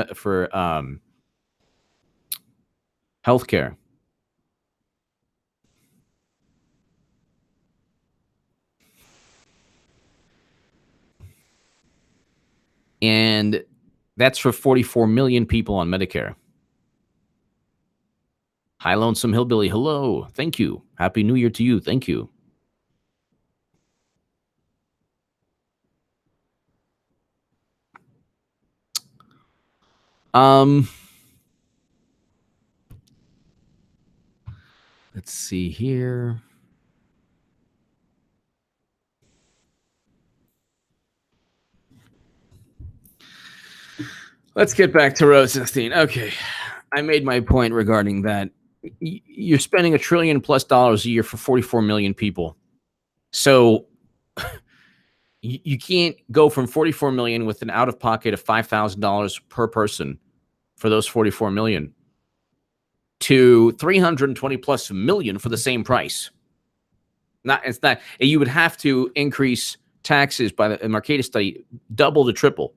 healthcare. And that's for 44 million people on Medicare. Hi, Lonesome Hillbilly. Hello. Thank you. Happy New Year to you. Thank you. Let's see here. Let's get back to Rosenstein. Okay. I made my point regarding that. You're spending $1 trillion plus a year for 44 million people. So you can't go from 44 million with an out of pocket of $5,000 per person for those 44 million to 320 plus million for the same price. It's not. You would have to increase taxes by the Marqueta study, double to triple.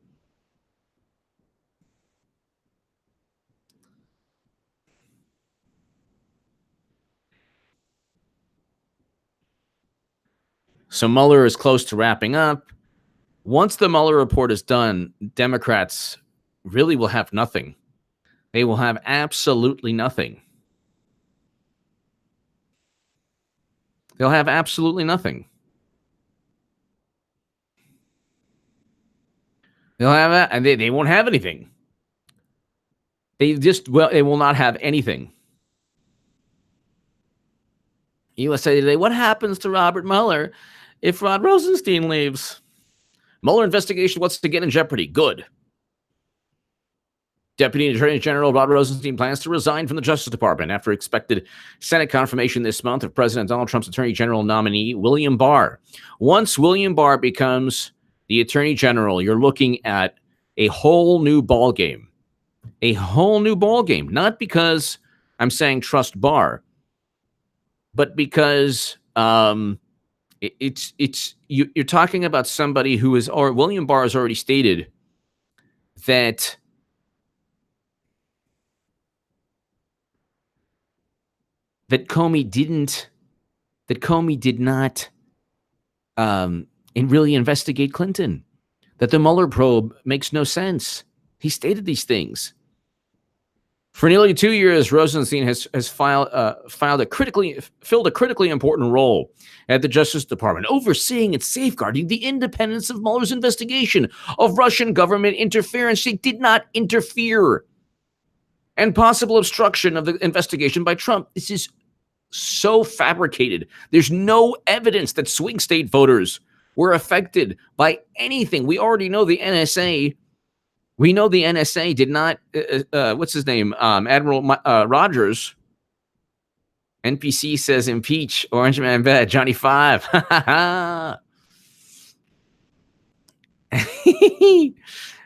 So Mueller is close to wrapping up. Once the Mueller report is done, Democrats really will have nothing. They will have absolutely nothing. They'll have absolutely nothing. They'll have that, and they won't have anything. They will not have anything. USA Today, what happens to Robert Mueller if Rod Rosenstein leaves? Mueller investigation, what's to get in jeopardy? Good. Deputy Attorney General Rod Rosenstein plans to resign from the Justice Department after expected Senate confirmation this month of President Donald Trump's Attorney General nominee, William Barr. Once William Barr becomes the Attorney General, you're looking at a whole new ballgame. A whole new ballgame. Not because I'm saying trust Barr, but because you're talking about somebody who is, or William Barr has already stated that Comey did not really investigate Clinton, that the Mueller probe makes no sense. He stated these things. For nearly 2 years, Rosenstein has filled a critically important role at the Justice Department, overseeing and safeguarding the independence of Mueller's investigation of Russian government interference. He did not interfere. And possible obstruction of the investigation by Trump. This is so fabricated. There's no evidence that swing state voters were affected by anything. We already know the NSA. We know the NSA did not, what's his name? Admiral Rogers. NPC says impeach Orange Man Bad, Johnny 5.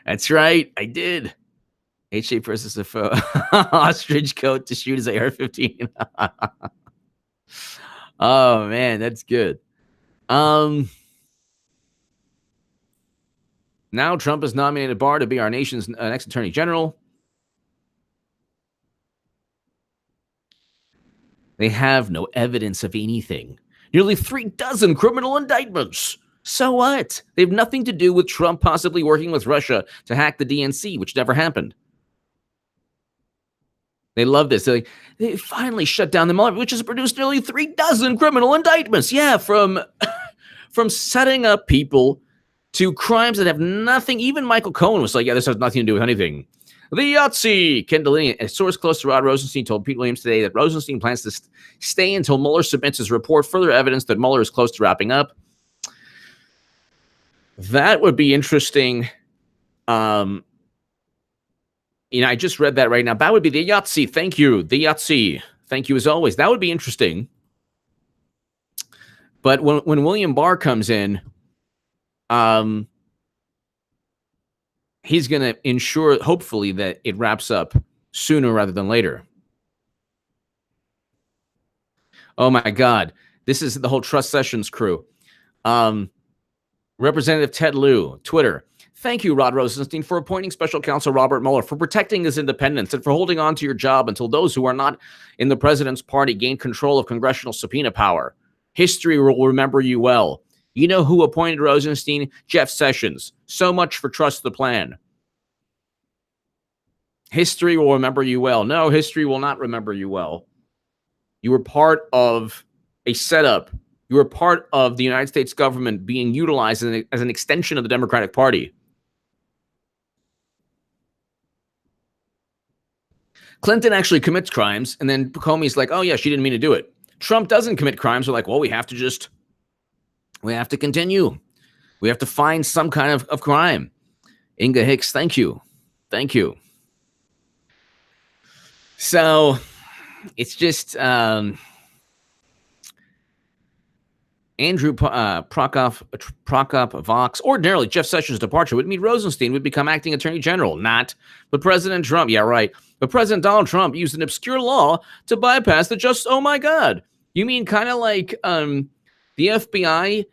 That's right. I did. H-shape versus a foe. Ostrich coat to shoot his AR-15. Oh, man, that's good. Now Trump has nominated Barr to be our nation's next attorney general. They have no evidence of anything. Nearly 36 criminal indictments. So what? They have nothing to do with Trump possibly working with Russia to hack the DNC, which never happened. They love this. They finally shut down the Mueller, which has produced nearly 36 criminal indictments. Yeah, from setting up people to crimes that have nothing. Even Michael Cohen was like, yeah, this has nothing to do with anything. The Yahtzee, Ken Delaney, a source close to Rod Rosenstein, told Pete Williams today that Rosenstein plans to stay until Mueller submits his report, further evidence that Mueller is close to wrapping up. That would be interesting. I just read that right now. That would be the Yahtzee. Thank you. The Yahtzee. Thank you as always. That would be interesting. But when William Barr comes in, he's going to ensure, hopefully, that it wraps up sooner rather than later. Oh, my God. This is the whole Trust Sessions crew. Representative Ted Lieu, Twitter. Thank you, Rod Rosenstein, for appointing Special Counsel Robert Mueller, for protecting his independence, and for holding on to your job until those who are not in the president's party gain control of congressional subpoena power. History will remember you well. You know who appointed Rosenstein? Jeff Sessions. So much for trust the plan. History will remember you well. No, history will not remember you well. You were part of a setup. You were part of the United States government being utilized as an extension of the Democratic Party. Clinton actually commits crimes, and then Comey's like, oh, yeah, she didn't mean to do it. Trump doesn't commit crimes. We're like, well, we have to continue. We have to find some kind of crime. Inga Hicks, thank you. Thank you. So it's just Andrew Prokop Vox. Ordinarily, Jeff Sessions' departure would mean Rosenstein would become acting attorney general, not. But President Trump, yeah, right. But President Donald Trump used an obscure law to bypass the just. Oh my God! You mean kind of like the FBI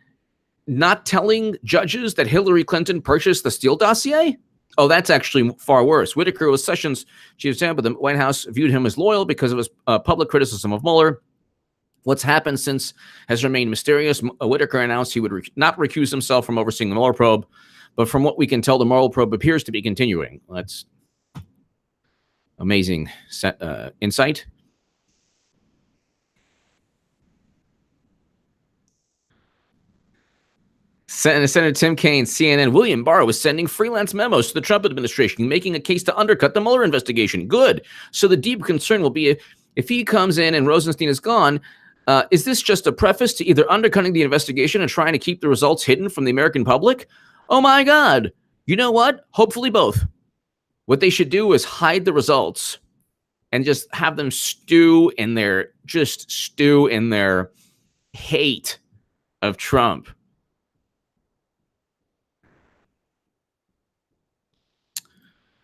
not telling judges that Hillary Clinton purchased the Steele dossier? Oh, that's actually far worse. Whitaker was Sessions' chief of staff, but the White House viewed him as loyal because of his public criticism of Mueller. What's happened since has remained mysterious. Whitaker announced he would not recuse himself from overseeing the Mueller probe, but from what we can tell, the Mueller probe appears to be continuing. That's amazing insight. Senator Tim Kaine, CNN. William Barr was sending freelance memos to the Trump administration, making a case to undercut the Mueller investigation. Good. So the deep concern will be if he comes in and Rosenstein is gone, is this just a preface to either undercutting the investigation and trying to keep the results hidden from the American public? Oh my God. You know what? Hopefully both. What they should do is hide the results and just have them stew in their hate of Trump.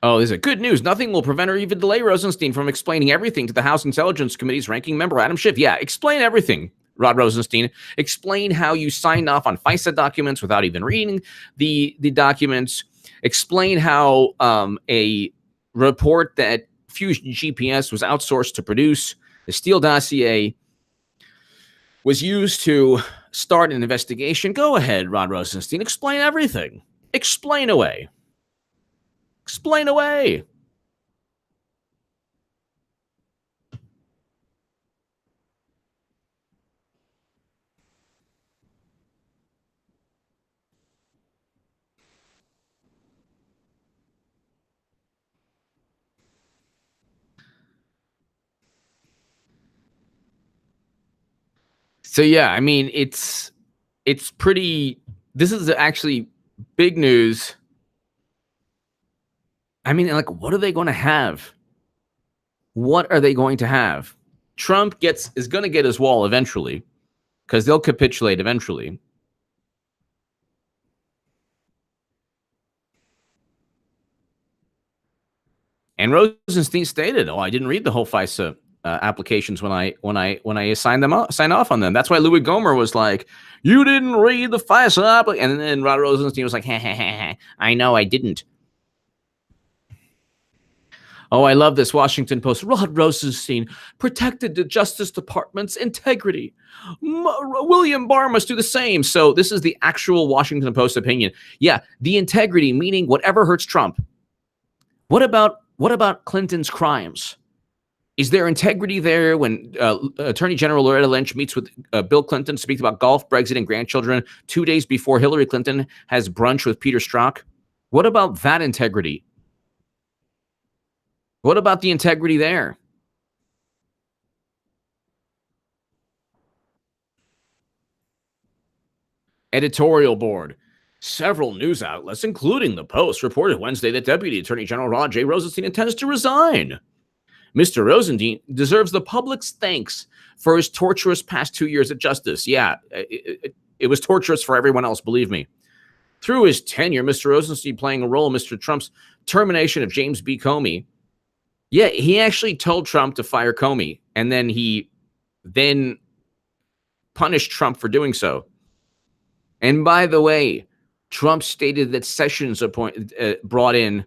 Oh, is it good news? Nothing will prevent or even delay Rosenstein from explaining everything to the House Intelligence Committee's ranking member, Adam Schiff. Yeah, explain everything, Rod Rosenstein. Explain how you signed off on FISA documents without even reading the documents. Explain how a report that Fusion GPS was outsourced to produce, the Steele dossier, was used to start an investigation. Go ahead, Rod Rosenstein. Explain everything. Explain away. Explain away. So yeah, I mean, it's pretty. This is actually big news. I mean, like, what are they going to have? What are they going to have? Trump is going to get his wall eventually, because they'll capitulate eventually. And Rosenstein stated, "Oh, I didn't read the whole FISA applications when I signed off on them." That's why Louis Gohmert was like, "You didn't read the FISA application," and then Rod Rosenstein was like, "Ha ha ha ha! I know I didn't." Oh, I love this Washington Post. Rod Rosenstein protected the Justice Department's integrity. William Barr must do the same. So this is the actual Washington Post opinion. Yeah, the integrity, meaning whatever hurts Trump. What about Clinton's crimes? Is there integrity there when Attorney General Loretta Lynch meets with Bill Clinton to speak about golf, Brexit, and grandchildren 2 days before Hillary Clinton has brunch with Peter Strzok? What about that integrity? What about the integrity there? Editorial board. Several news outlets, including the Post, reported Wednesday that Deputy Attorney General Rod J. Rosenstein intends to resign. Mr. Rosenstein deserves the public's thanks for his torturous past 2 years at Justice. Yeah, it was torturous for everyone else, believe me. Through his tenure, Mr. Rosenstein playing a role in Mr. Trump's termination of James B. Comey. Yeah, he actually told Trump to fire Comey, and then he punished Trump for doing so. And by the way, Trump stated that Sessions brought in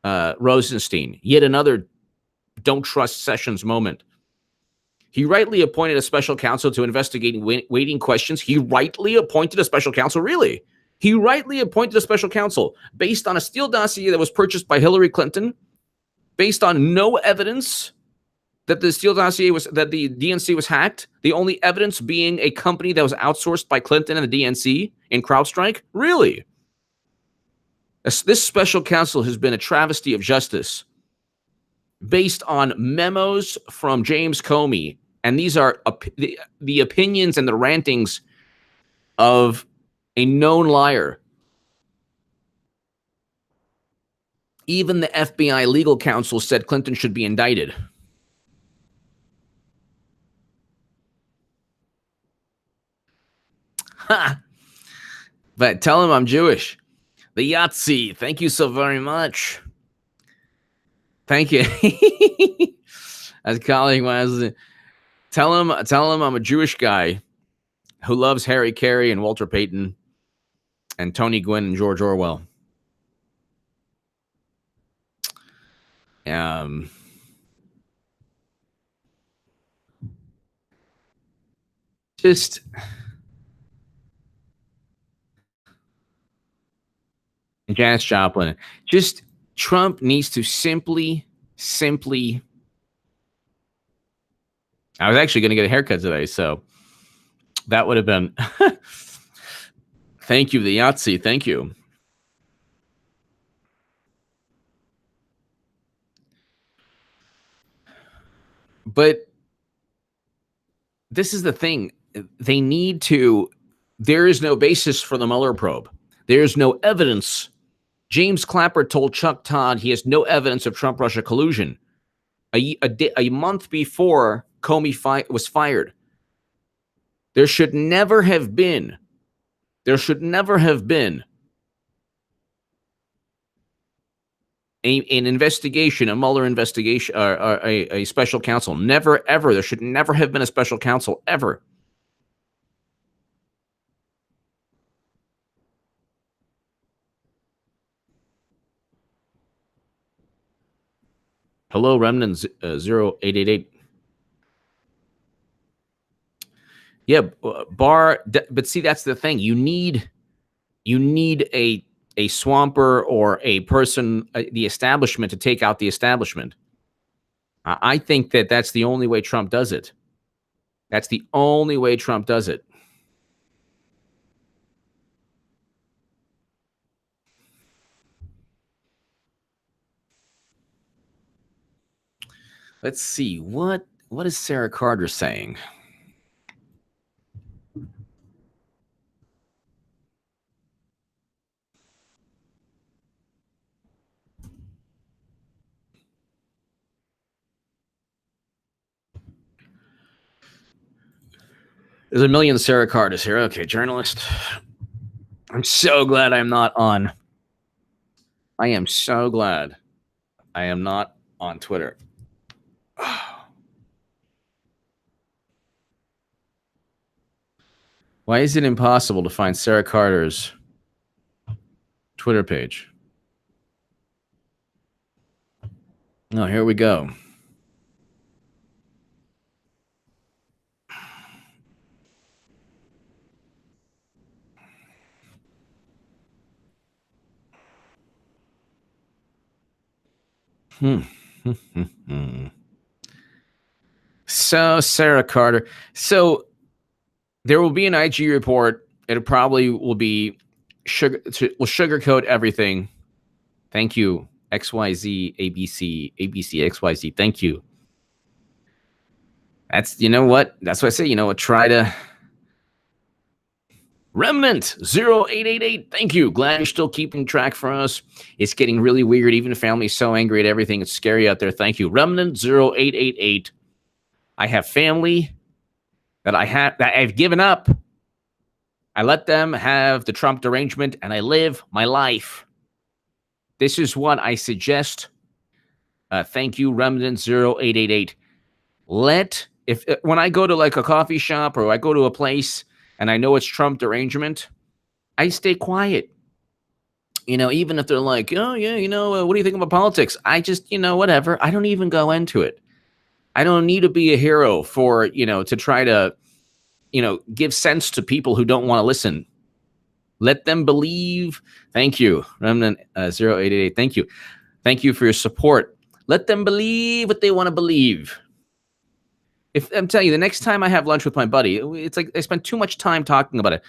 Rosenstein. Yet another don't trust Sessions moment. He rightly appointed a special counsel to investigate waiting questions. He rightly appointed a special counsel, really. He rightly appointed a special counsel based on a Steele dossier that was purchased by Hillary Clinton, based on no evidence that the Steele dossier that the DNC was hacked, the only evidence being a company that was outsourced by Clinton and the DNC in CrowdStrike? Really? This special counsel has been a travesty of justice based on memos from James Comey. And these are the opinions and the rantings of a known liar. Even the FBI legal counsel said Clinton should be indicted. Ha! But tell him I'm Jewish. The Yahtzee, thank you so very much. Thank you. As a colleague, tell him I'm a Jewish guy who loves Harry Carey and Walter Payton and Tony Gwynn and George Orwell. Just Janis Joplin. Just Trump needs to simply. I was actually going to get a haircut today, so that would have been. Thank you, the Yahtzee. Thank you. But this is the thing. They need to. There is no basis for the Mueller probe. There is no evidence. James Clapper told Chuck Todd he has no evidence of Trump-Russia collusion. A month before Comey was fired, there should never have been. There should never have been an investigation, a Mueller investigation, or a special counsel. Never, ever. There should never have been a special counsel, ever. Hello, Remnant 0888. Yeah, but see, that's the thing. You need a swamper or a person, the establishment, to take out the establishment. I think that's the only way Trump does it. That's the only way Trump does it. Let's see. What is Sarah Carter saying? There's a million Sarah Carters here. Okay, journalist. I'm so glad I'm not on. I am so glad I am not on Twitter. Why is it impossible to find Sarah Carter's Twitter page? Oh, here we go. So, Sarah Carter. So, there will be an IG report. It probably will be will sugarcoat everything. Thank you, XYZ, ABC, ABC, XYZ. Thank you. That's, you know what? That's what I say. You know what? Try to. Remnant 0888. Thank you. Glad you're still keeping track for us. It's getting really weird. Even the family's so angry at everything. It's scary out there. Thank you. Remnant 0888. I have family that I've given up. I let them have the Trump derangement, and I live my life. This is what I suggest. Thank you, Remnant 0888. When I go to like a coffee shop or I go to a place and I know it's Trump derangement, I stay quiet. Even if they're like, oh yeah, what do you think about politics? I just, whatever. I don't even go into it. I don't need to be a hero for, to try to, give sense to people who don't want to listen. Let them believe. Thank you, Remnant 0888. Thank you. Thank you for your support. Let them believe what they want to believe. If I'm telling you, the next time I have lunch with my buddy, it's like I spend too much time talking about it.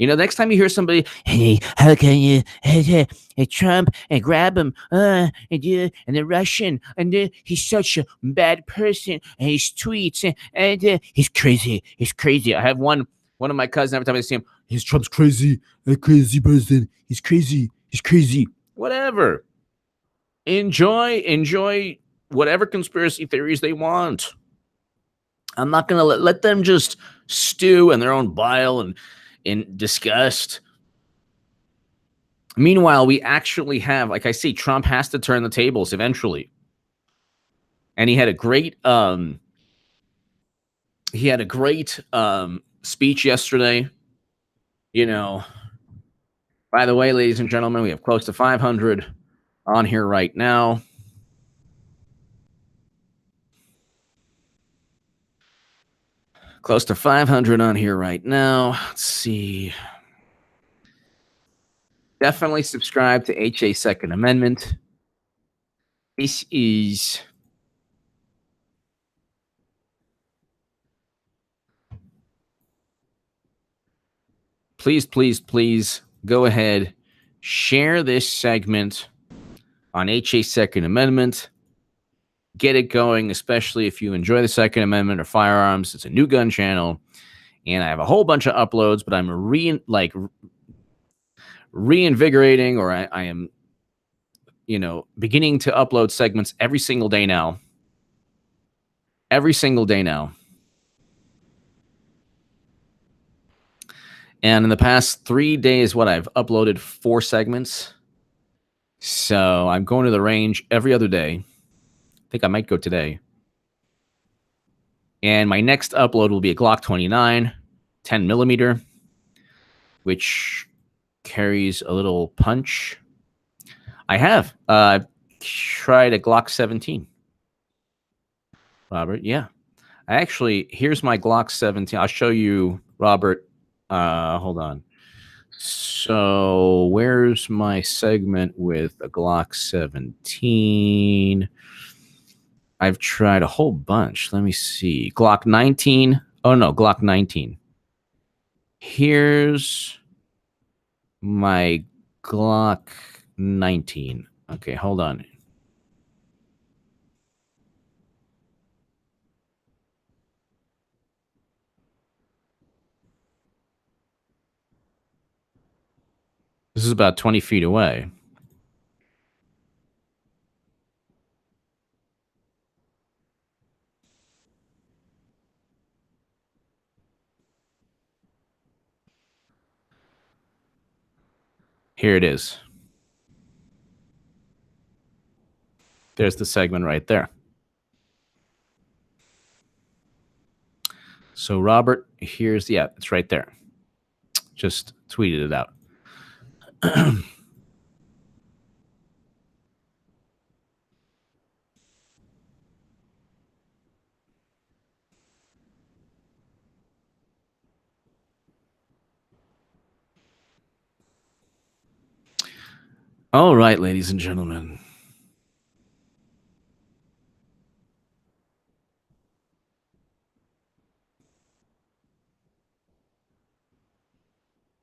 Next time you hear somebody, hey, how can you, hey, Trump, and grab him, and the Russian, and he's such a bad person, and his tweets, and he's crazy. He's crazy. I have one of my cousins, every time I see him, he's Trump's crazy, a crazy person. He's crazy. He's crazy. Whatever. Enjoy whatever conspiracy theories they want. I'm not going to let them just stew in their own bile and in disgust. Meanwhile, we actually have, like I say, Trump has to turn the tables eventually. And he had a great speech yesterday. By the way, ladies and gentlemen, we have close to 500 on here right now. Close to 500 on here right now. Let's see. Definitely subscribe to HA Second Amendment. This is please go ahead, share this segment on HA Second Amendment. Get it going, especially if you enjoy the Second Amendment or firearms. It's a new gun channel, and I have a whole bunch of uploads, but I'm reinvigorating, or I am, beginning to upload segments every single day now. Every single day now. And in the past 3 days, I've uploaded 4 segments. So I'm going to the range every other day. I think I might go today. And my next upload will be a Glock 29, 10 millimeter, which carries a little punch. I have tried a Glock 17. Robert, yeah. Here's my Glock 17. I'll show you, Robert. Hold on. So where's my segment with a Glock 17? I've tried a whole bunch. Let me see. Glock 19. Oh, no, Glock 19. Here's my Glock 19. Okay, hold on. This is about 20 feet away. Here it is. There's the segment right there. So, Robert, it's right there. Just tweeted it out. All right, ladies and gentlemen.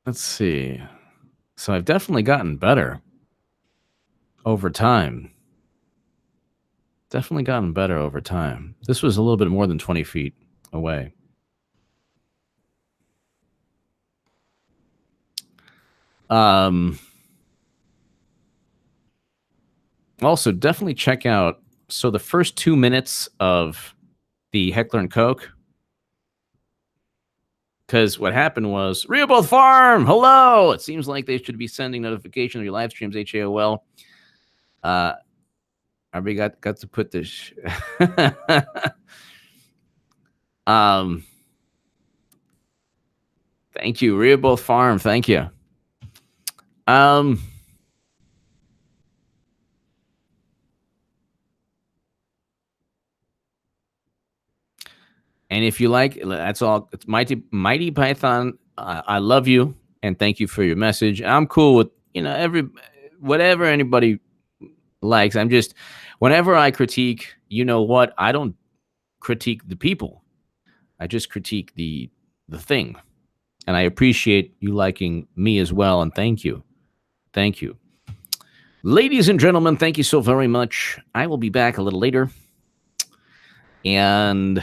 Let's see. So I've definitely gotten better over time. Definitely gotten better over time. This was a little bit more than 20 feet away. Also, definitely check out. So the first 2 minutes of the Heckler and Koch, because what happened was Rehoboth Farm. Hello. It seems like they should be sending notification of your live streams. HAOL. I got to put this. Thank you, Rehoboth Farm. Thank you. And if you like, that's all. It's Mighty Python. I love you and thank you for your message. I'm cool with whatever anybody likes. I'm just, whenever I critique, I don't critique the people. I just critique the thing. And I appreciate you liking me as well. And thank you. Thank you. Ladies and gentlemen, thank you so very much. I will be back a little later. And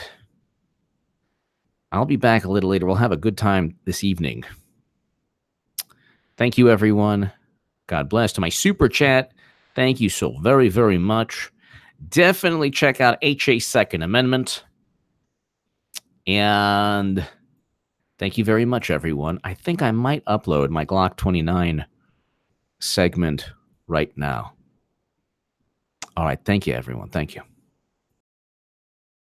I'll be back a little later. We'll have a good time this evening. Thank you, everyone. God bless. To my super chat, thank you so very, very much. Definitely check out HA Second Amendment. And thank you very much, everyone. I think I might upload my Glock 29 segment right now. All right. Thank you, everyone. Thank you.